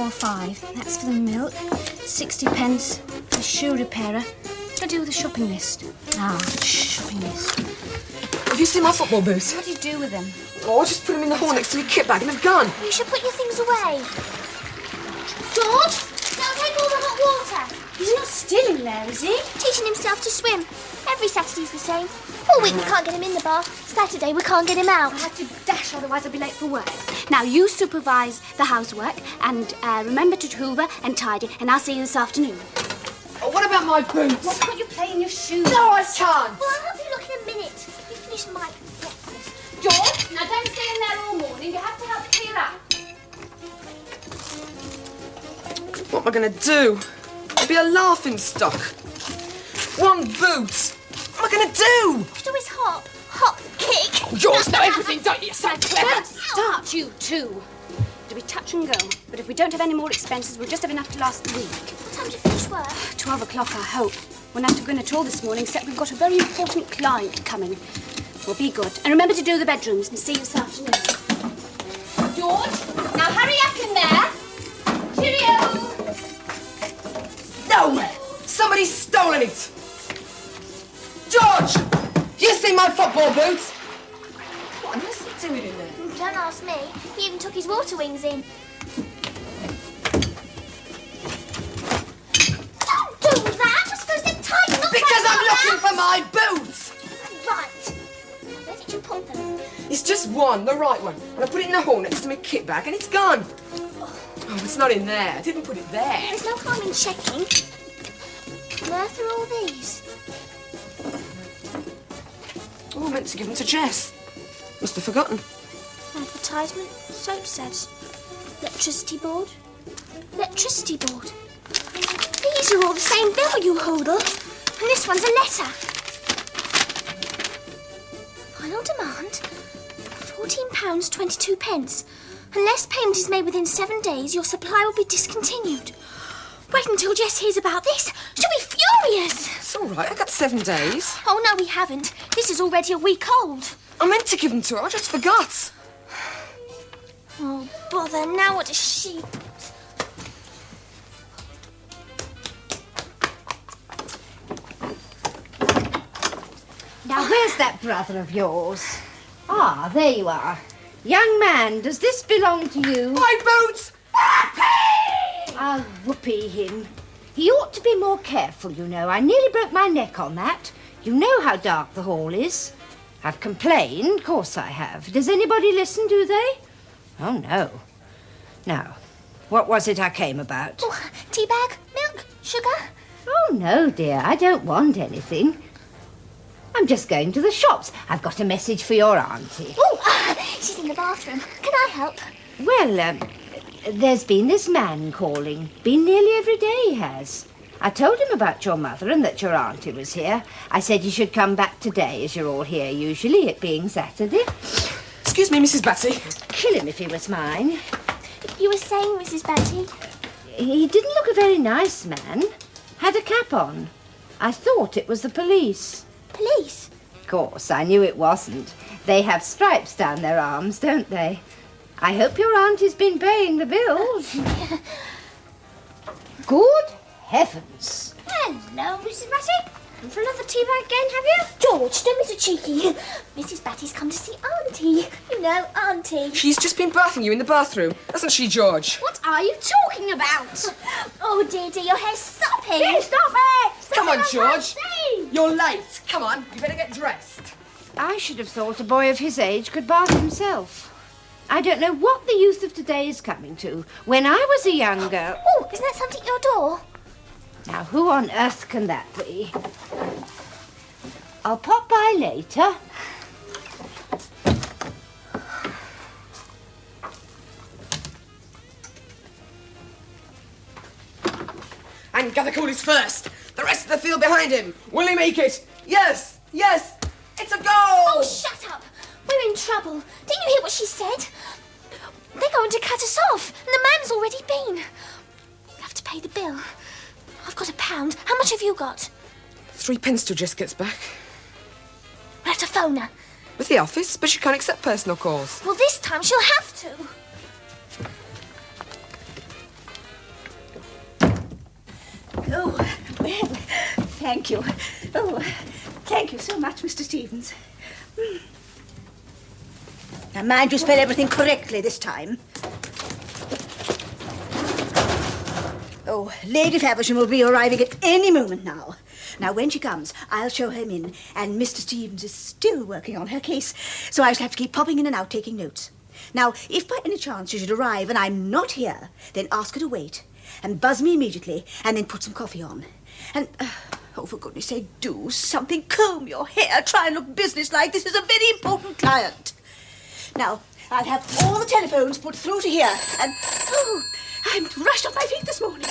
£1.45. That's for the milk. 60p for the shoe repairer. What do I do with the shopping list? Shopping list. Have you seen my football boots? What do you do with them? Oh, I just put them in the hall next to my kit bag and they've gone. You should put your things away. George, now take all the hot water. He's not still in there, is he? Teaching himself to swim. Every Saturday's the same. All week we can't get him in the bath. Saturday we can't get him out. I have to dash, otherwise I'll be late for work. Now, you supervise the housework and remember to hoover and tidy, and I'll see you this afternoon. Oh, what about my boots? Why can't you play in your shoes? No, I can't. Well, I'll help you look in a minute. You finish my breakfast. George, now don't stay in there all morning. You have to help clear up. What am I going to do? I'll be a laughing stock. One boot. What am I going to do? Do his hop, kick. You always know everything, don't you? You're so clever. Don't start, you two. It'll be touch and go. But if we don't have any more expenses, we'll just have enough to last the week. What time do you finish work? 12 o'clock, I hope. We'll not have to go in at all this morning, except we've got a very important client coming. We'll be good. And remember to do the bedrooms and see you this afternoon. George, now hurry up in there. Cheerio. No! Somebody's stolen it! George! You seen my football boots? What on earth is he doing in there? Don't ask me. He even took his water wings in. Don't do that! We're supposed to tighten up. Because I'm looking for my boots! Right. Where did you put them? It's just one, the right one. And I put it in the hall next to my kit bag and it's gone. Oh, it's not in there. I didn't put it there. There's no harm in checking. Where are all these? Oh, I meant to give them to Jess. Must have forgotten. Advertisement, soap suds, electricity board, electricity board. These are all the same bill, you hodel. And this one's a letter. Final demand, £14.22. Unless payment is made within 7 days, your supply will be discontinued. Wait until Jess hears about this. She'll be furious. It's all right. I got 7 days. Oh, no, we haven't. This is already a week old. I meant to give them to her. I just forgot. Oh, bother. Now what does she... Now, where's that brother of yours? Ah, there you are. Young man, does this belong to you? My boots! I'll whoopee him. He ought to be more careful, you know. I nearly broke my neck on that. You know how dark the hall is. I've complained, of course I have. Does anybody listen, do they? Oh, no. Now, what was it I came about? Oh, tea bag, milk, sugar? Oh, no, dear, I don't want anything. I'm just going to the shops. I've got a message for your auntie. Oh, she's in the bathroom. Can I help? Well, there's been this man calling. Been nearly every day, he has. I told him about your mother and that your auntie was here. I said you should come back today, as you're all here usually, it being Saturday. Excuse me, Mrs. Batty. Kill him if he was mine. You were saying, Mrs. Batty? He didn't look a very nice man. Had a cap on. I thought it was the police. Police? Of course, I knew it wasn't. They have stripes down their arms, don't they? I hope your auntie's been paying the bills. Good heavens. Hello, Mrs. Batty. Come for another tea bag again, have you? George, don't be so cheeky. Mrs. Batty's come to see Auntie. You know, Auntie. She's just been bathing you in the bathroom. Hasn't she, George? What are you talking about? Oh, dear, your hair's sopping. Here, stop it! Come on, George. You're late. Come on, you better get dressed. I should have thought a boy of his age could bath himself. I don't know what the youth of today is coming to. When I was a young girl... Oh, isn't that something at your door? Now, who on earth can that be? I'll pop by later. And Gathercoolies first. The rest of the field behind him. Will he make it? Yes, yes. It's a goal. Oh, shut up. We're in trouble. Didn't you hear what she said? They're going to cut us off, and the man's already been. You have to pay the bill. I've got £1. How much have you got? 3 pence till Jess gets back. We'll have to phone her. With the office, but she can't accept personal calls. Well, this time she'll have to. thank you. Oh, thank you so much, Mr. Stevens. Now, mind you spell everything correctly this time. Oh, Lady Faversham will be arriving at any moment now. Now, when she comes, I'll show her in, and Mr. Stevens is still working on her case, so I shall have to keep popping in and out taking notes. Now, if by any chance she should arrive and I'm not here, then ask her to wait, and buzz me immediately, and then put some coffee on. And, oh, for goodness sake, do something. Comb your hair, try and look businesslike. This is a very important client. Now, I'll have all the telephones put through to here, and, oh, I'm rushed off my feet this morning.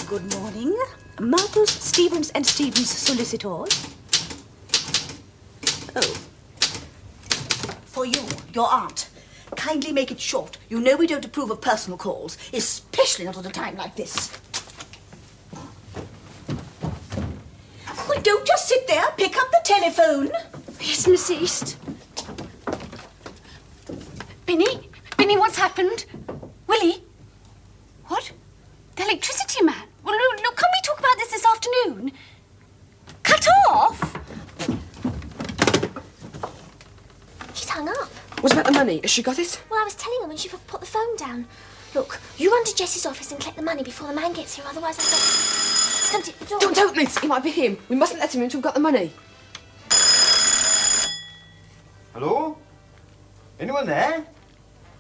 Good morning. Marcus Stevens and Stevens solicitors. Oh. For you, your aunt. Kindly make it short. You know we don't approve of personal calls, especially not at a time like this. Well, don't just sit there. Pick up the telephone. Yes, Miss East. Binny? Binny, what's happened? Willie? What? The electricity man? Well, look, can we talk about this afternoon? Cut off? She's hung up. What about the money? Has she got it? Well, I was telling her when she put the phone down. Look, you run to Jess's office and collect the money before the man gets here, otherwise I've got something at the door. Don't open it. It might be him. We mustn't let him in until we've got the money. Hello? Anyone there?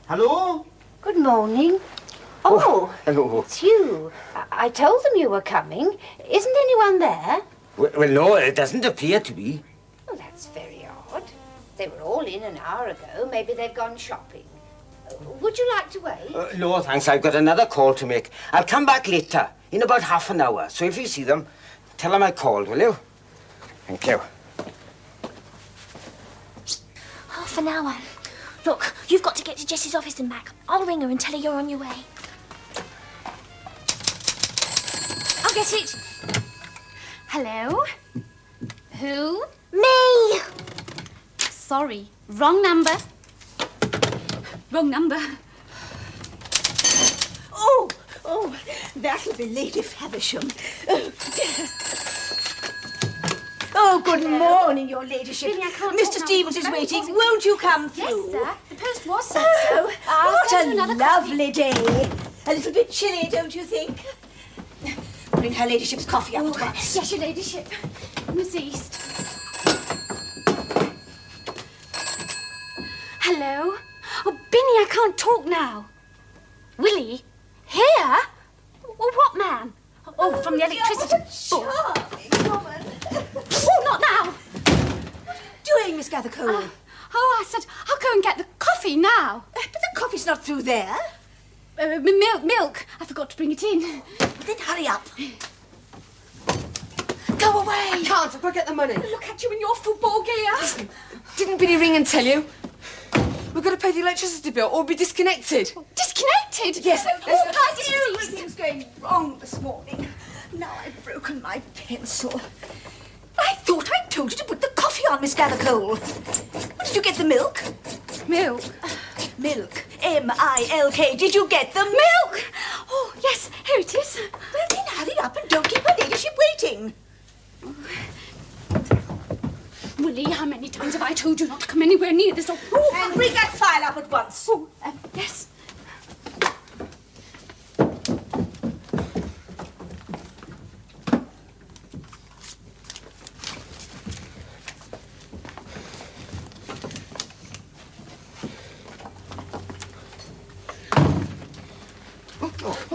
Hello? Good morning. Oh, Hello. it's you. I told them you were coming. Isn't anyone there? Well, no, it doesn't appear to be. Oh, that's very odd. They were all in an hour ago. Maybe they've gone shopping. Would you like to wait? No, thanks. I've got another call to make. I'll come back later, in about half an hour. So if you see them, tell them I called, will you? Thank you. Half an hour. Look, you've got to get to Jess's office and back. I'll ring her and tell her you're on your way. I'll get it. Hello? Who? Me! Sorry, wrong number. Wrong number. Oh, that'll be Lady Faversham. Oh, good morning, your ladyship. Billy, I can't Mr. talk now. Stevens is Very waiting. important. Won't you come Yes, through? sir. The post was sent, Oh, sir. I'll what send you a another lovely day. A little bit chilly, don't you think? Bring her ladyship's coffee up at once. Yes, your ladyship. Miss East. Hello? Oh, Binny, I can't talk now. Willie? Here? Well, what man? Oh, from the electricity board. Charming woman. Oh, not now. What are you doing, Miss Gathercole? Oh, I said, I'll go and get the coffee now. But the coffee's not through there. Milk. I forgot to bring it in. Then hurry up. Go away. I can't. I've got to get the money. Look at you in your football gear. Didn't Billy ring and tell you? We've got to pay the electricity bill or we'll be disconnected. Disconnected? Yes. Everything's going wrong this morning. Now I've broken my pencil. I thought I told you to put the coffee on, Miss Gathercole. Did you get the milk? Milk. Milk. M-I-L-K. Did you get the Milk! Oh, yes, here it is. Well, then hurry up and don't keep her ladyship waiting. Willie, how many times have I told you not to come anywhere near this? And bring that file up at once. Yes.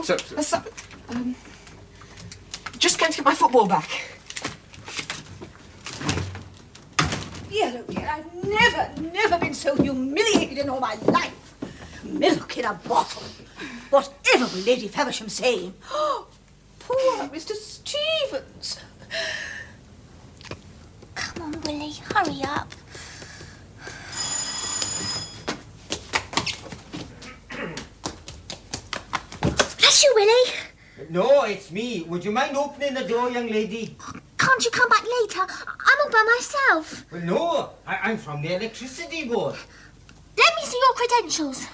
So, just going to get my football back. Yellow dear, I've never been so humiliated in all my life. Milk in a bottle. Whatever will Lady Faversham say? Oh, poor Mr. Stevens. Come on, Willie, hurry up. That's you, Willie. No, it's me. Would you mind opening the door, young lady? Can't you come back later? I'm all by myself. Well, no. I'm from the electricity board. Let me see your credentials.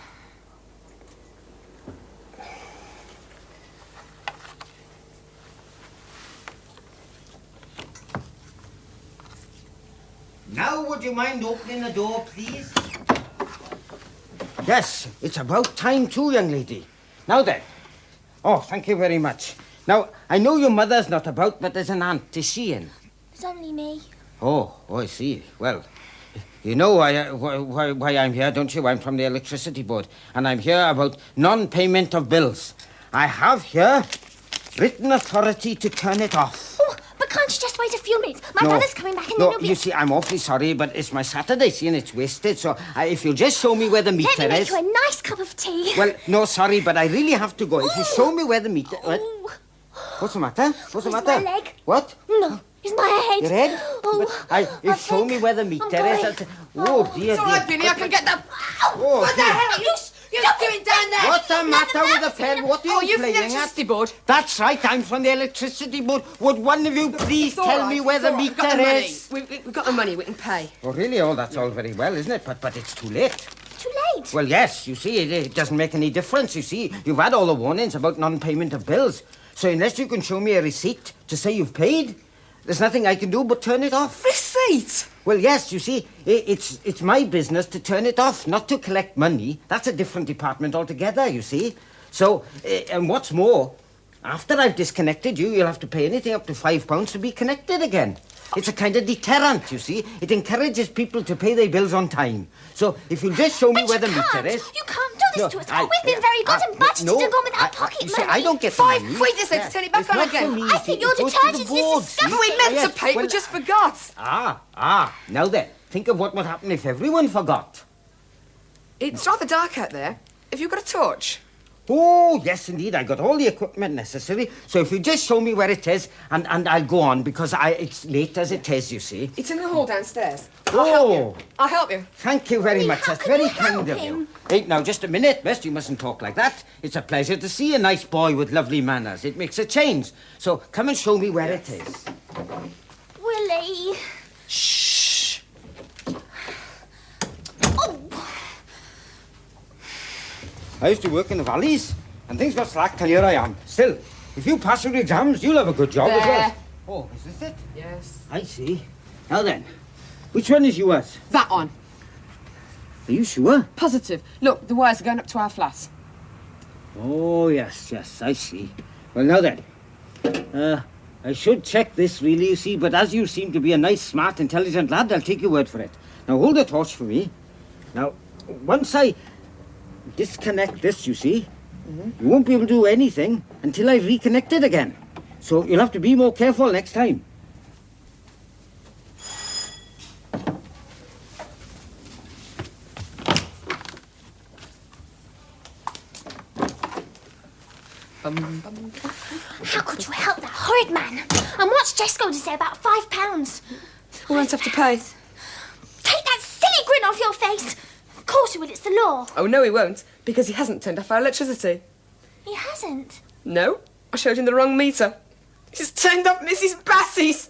would you mind opening the door, please? Yes, it's about time too, young lady. Now then. Oh, thank you very much. Now, I know your mother's not about, but there's an aunt. Is she in? It's only me. Oh, I see. Well, you know why I'm here, don't you? I'm from the electricity board, and I'm here about non-payment of bills. I have here written authority to turn it off. Oh, but can't you just wait a few minutes? My No. brother's coming back and No, then he'll be... you see, I'm awfully sorry, but it's my Saturday, see, and it's wasted, so if you'll just show me where the meter Let me make is... you a nice cup of tea. Well, no, sorry, but I really have to go. If you show me where the meter... What? Oh, What's the matter? What's the It's matter? my leg. What? no, it's my head. Your head? Oh, But you I show think me where the meter is. going. Oh, dear, It's all right, dear. Vinny, I can get that. Oh, What the dear. hell are you doing down there? What's the matter with the pen? What are Oh, you you from the playing at? electricity board? That's right, I'm from the electricity board. Would one of you please It's all tell right, me where it's the all right. meter We've got the money. is? We've got the money, we can pay. Oh, really? Oh, that's all very well, isn't it? But it's too late. Too late. Well, yes, you see, it doesn't make any difference. You see, you've had all the warnings about non-payment of bills. So unless you can show me a receipt to say you've paid, there's nothing I can do but turn it off. Receipt? Well, yes, you see, it's my business to turn it off, not to collect money. That's a different department altogether, you see. So, and what's more, after I've disconnected you, you'll have to pay anything up to £5 to be connected again. It's a kind of deterrent, you see. It encourages people to pay their bills on time. So, if you'll just show me But where you the can't. meter is... You can't do this to us. We've been very good and budgeted no, and gone without pocket you see, money. I don't get the £5 money. quid, is it, to turn it back It's on not again? for me, I you think see. your It goes to detergent's the board, disgusting. see? We meant Yes, to pay, well, we just forgot. Now then, think of what would happen if everyone forgot. It's rather dark out there. Have you got a torch? Oh, yes, indeed. I got all the equipment necessary. So if you just show me where it is, and I'll go on, because it's late as it is, you see. It's in the hall downstairs. Oh, I'll help you. thank you very Willie, much. how That's can very you kind help of you. him? Hey, now, just a minute, Best. You mustn't talk like that. It's a pleasure to see a nice boy with lovely manners. It makes a change. So come and show me where it is. Willie. Shh. Oh, I used to work in the valleys, and things got slack till here I am. Still, if you pass your exams, you'll have a good job as There. well. Oh, is this it? Yes. I see. Now then, which one is yours? That one. Are you sure? Positive. Look, the wires are going up to our flat. Oh, yes, I see. Well, now then, I should check this, really, you see, but as you seem to be a nice, smart, intelligent lad, I'll take your word for it. Now, hold the torch for me. Now, once I disconnect this, you see, you won't be able to do anything until I reconnect it again. So you'll have to be more careful next time. how could you help that horrid man? And what's Jess going to say about £5? We won't have to pay. Take that silly grin off your face. Of course he will, it's the law. Oh, no, he won't, because he hasn't turned off our electricity. He hasn't. No, I showed him the wrong meter. He's turned off Mrs. Bassey's.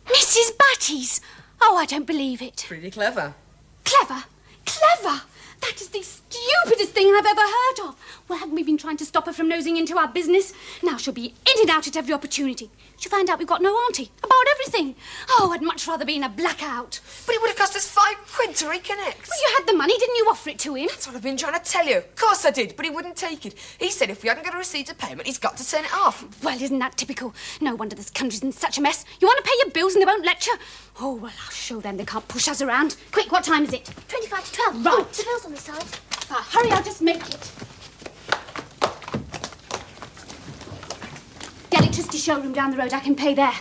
Mrs. Batty's? Oh, I don't believe it. Pretty clever. Clever? Clever? That is the stupidest thing I've ever heard of. Well, haven't we been trying to stop her from nosing into our business? Now she'll be in and out at every opportunity. She'll find out we've got no auntie. About everything. Oh, I'd much rather be in a blackout. But it would have cost us £5 to reconnect. Well, you had the money, didn't you offer it to him? That's what I've been trying to tell you. Of course I did, but he wouldn't take it. He said if we hadn't got a receipt of payment, he's got to turn it off. Well, isn't that typical? No wonder this country's in such a mess. You want to pay your bills and they won't let you? Oh, well, I'll show them they can't push us around. Quick, what time is it? 25 to 12. Right. Oh, the bill's on this side. Hurry, I'll just make it. The electricity showroom down the road, I can pay there.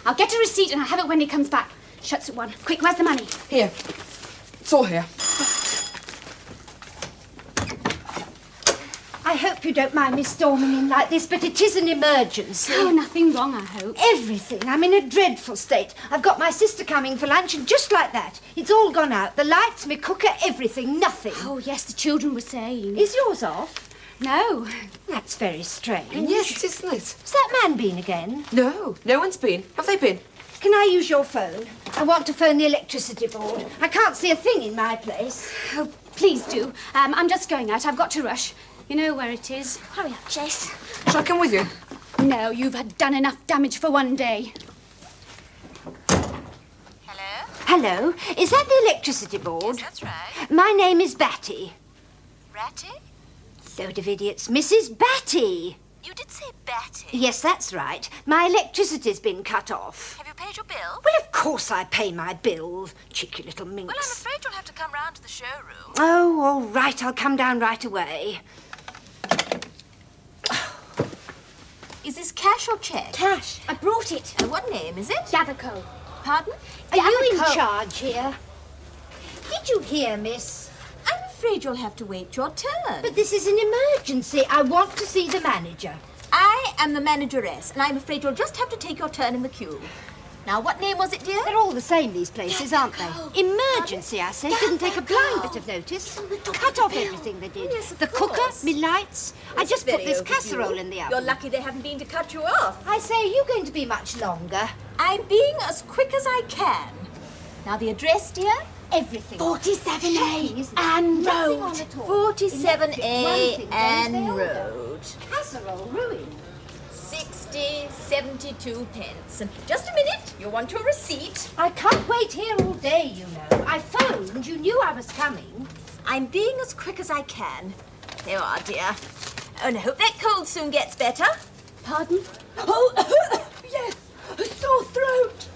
I'll get a receipt and I'll have it when he comes back. Shuts at 1. Quick, where's the money? Here. It's all here. I hope you don't mind me storming in like this, but it is an emergency. Oh, nothing wrong, I hope. Everything. I'm in a dreadful state. I've got my sister coming for lunch, and just like that, it's all gone out. The lights, my cooker, everything, nothing. Oh, yes, the children were saying. Is yours off? No. That's very strange. Yes, it is, isn't it? Has that man been again? No, no one's been. Have they been? can I use your phone? I want to phone the electricity board. I can't see a thing in my place. Oh, please do. I'm just going out. I've got to rush. You know where it is. Hurry up, Jess. Shall I come with you? No, you've had done enough damage for one day. Hello? Hello, is that the electricity board? That's right. My name is Batty. Ratty? Load of idiots. Mrs. Batty. You did say Batty. Yes, that's right. My electricity's been cut off. Have you paid your bill? Well, of course I pay my bill. Cheeky little minx. Well, I'm afraid you'll have to come round to the showroom. Oh, all right. I'll come down right away. Is this cash or cheque? Cash. I brought it. What name is it? Gatherco. Pardon? Are you in Gatherco. charge here? Did you hear, miss? I'm afraid you'll have to wait your turn. But this is an emergency. I want to see the manager. I am the manageress, and I'm afraid you'll just have to take your turn in the queue. Now, what name was it, dear? They're all the same, these places, aren't they? Emergency, I say. Didn't take a blind bit of notice. Cut off everything they did. Yes, of The cooker, course. me lights. I just put this casserole in the oven. You're lucky they haven't been to cut you off. I say, are you going to be much longer? I'm being as quick as I can. Now, the address, dear? Everything. 47A Anne Road. 47A Anne Road. Casserole ruined. 60.72 pence. And just a minute, you want your receipt? I can't wait here all day, you know. I phoned. You knew I was coming. I'm being as quick as I can. There you are, dear. Oh, and I hope that cold soon gets better. Pardon? Oh, yes, a sore throat.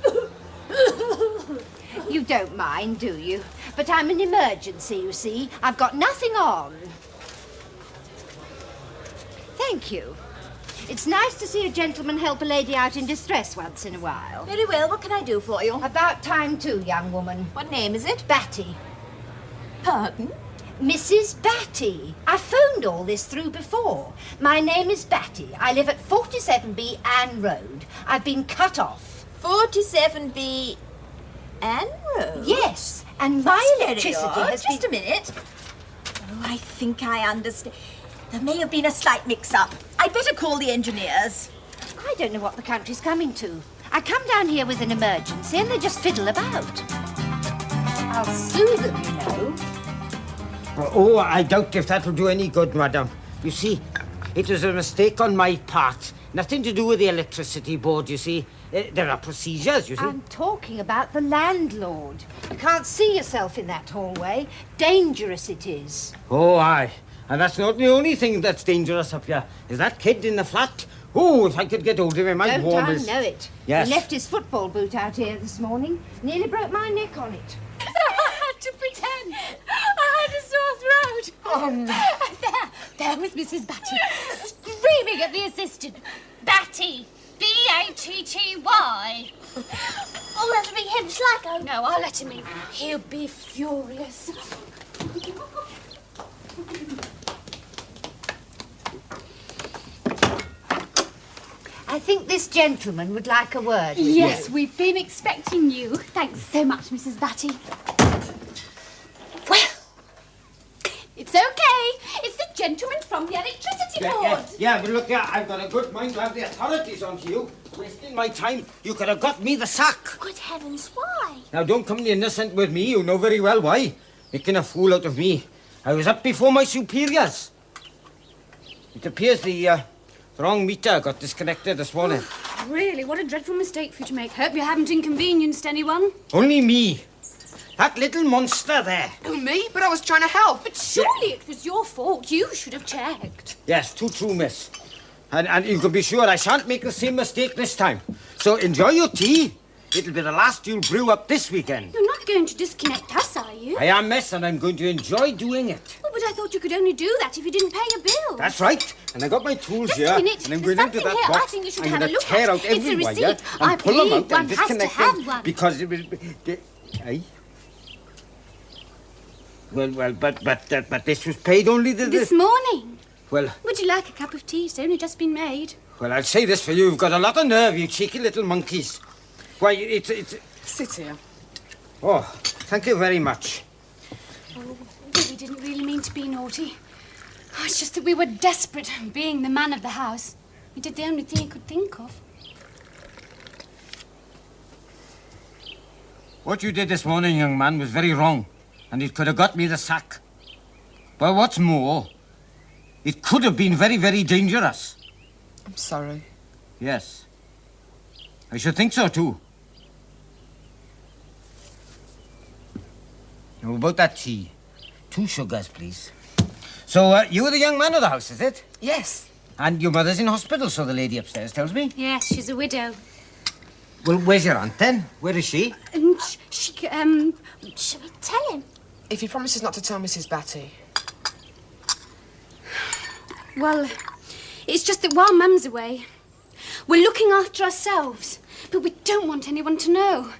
You don't mind, do you? But I'm an emergency, you see. I've got nothing on. Thank you. It's nice to see a gentleman help a lady out in distress once in a while. Very well, what can I do for you? About time too, young woman. What name is it? Batty. Pardon? Mrs. Batty. I phoned all this through before. My name is Batty. I live at 47B Anne Road. I've been cut off. 47B Anne Road? Yes, and my That's very electricity odd. has Just been... a minute. Oh, I think I understand. There may have been a slight mix-up. I'd better call the engineers. I don't know what the country's coming to. I come down here with an emergency and they just fiddle about. I'll sue them, you know. Oh, I doubt if that'll do any good, madam. You see, it was a mistake on my part. Nothing to do with the electricity board, you see. There are procedures, you see. I'm talking about the landlord. You can't see yourself in that hallway. Dangerous it is. Oh, aye. And that's not the only thing that's dangerous up here. Is that kid in the flat? Oh, if I could get hold of him, I'd Don't warm I his... know it? Yes. He left his football boot out here this morning. Nearly broke my neck on it. I had to pretend. I had a sore throat. Oh, no. There was Mrs. Batty, screaming at the assistant. Batty! B-A-T-T-Y. Oh, that'll be him, shall I go? No, I'll let him in. He'll be furious. I think this gentleman would like a word with Yes, you. we've been expecting you. Thanks so much, Mrs. Batty. Well, it's okay. It's the gentleman from the electricity board. Yeah, but look here, I've got a good mind to have the authorities onto you. Wasting my time, you could have got me the sack. Good heavens, why? Now, don't come the innocent with me. You know very well why. Making a fool out of me. I was up before my superiors. It appears the wrong meter got disconnected this morning. Really, what a dreadful mistake for you to make. Hope you haven't inconvenienced anyone. Only me. That little monster there. Oh, me? But I was trying to help. But surely it was your fault. You should have checked. Yes, too true, miss. And you can be sure I shan't make the same mistake this time. So enjoy your tea. It'll be the last you'll brew up this weekend. You're not going to disconnect us, are you? I am, miss, and I'm going to enjoy doing it. Oh, but I thought you could only do that if you didn't pay your bill. That's right. And I got my tools Just here. a minute. And I'm There's going into something that here I box. think you should I'm have going a to look tear at. out It's a every wire receipt. and I pull them believe out one and has to disconnect have them one. because it was... Aye. Well, but this was paid only This morning. Well, Would you like a cup of tea? It's only just been made. well, I'll say this for you. You've got a lot of nerve, you cheeky little monkeys. Why, it's... Sit here. Oh, thank you very much. Oh, we didn't really mean to be naughty. Oh, it's just that we were desperate, being the man of the house. We did the only thing he could think of. What you did this morning, young man, was very wrong, and it could have got me the sack. But what's more, it could have been very, very dangerous. I'm sorry. Yes. I should think so, too. Now, about that tea. 2 sugars, please. So, you were the young man of the house, is it? Yes. And your mother's in hospital, so the lady upstairs tells me. Yes, she's a widow. Well, where's your aunt, then? Where is she? And Shall we tell him? If he promises not to tell Mrs. Batty. well, it's just that while Mum's away, we're looking after ourselves. But we don't want anyone to know.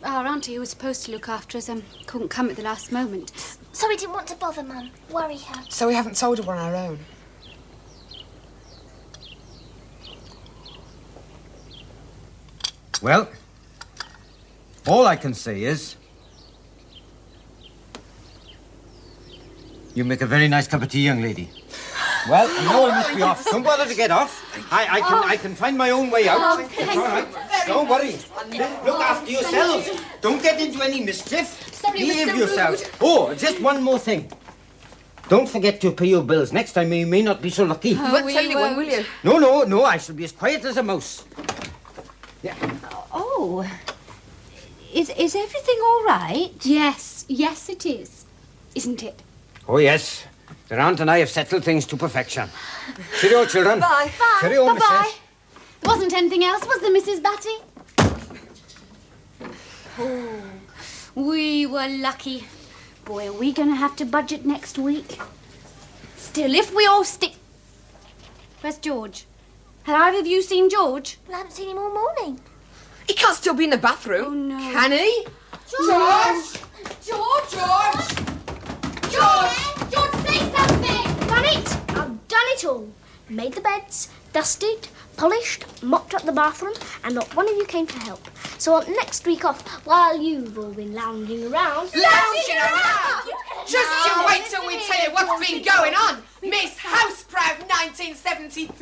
Our auntie, who was supposed to look after us, couldn't come at the last moment. So we didn't want to bother Mum, worry her. So we haven't told her we're on our own. Well, all I can say is... you make a very nice cup of tea, young lady. Well, now I must be off. Don't bother to get off. I can find my own way out. It's all right. Don't worry. Look after yourselves. Don't get into any mischief. Sorry, Behave Mr. yourselves. Oh, just one more thing. Don't forget to pay your bills. Next time you may not be so lucky. You won't tell anyone, will you? No. I shall be as quiet as a mouse. Yeah. Oh, is everything all right? Yes, it is. Isn't it? Oh, yes. Their aunt and I have settled things to perfection. Cheerio, children. Bye. Bye. Cheerio, Bye-bye. missus. There wasn't anything else, was there, Mrs. Batty? Oh, we were lucky. Boy, are we going to have to budget next week. Still, if we all stick... Where's George? Had either of you seen George? Well, I haven't seen him all morning. He can't still be in the bathroom. Oh, no. Can he? George! George, say something! Done it! I've done it all. Made the beds, dusted, polished, mopped up the bathroom, and not one of you came to help. So next week off, while you've all been lounging around... Lounging around! Just you wait till we tell you what's been going on. Miss Houseproud 1973.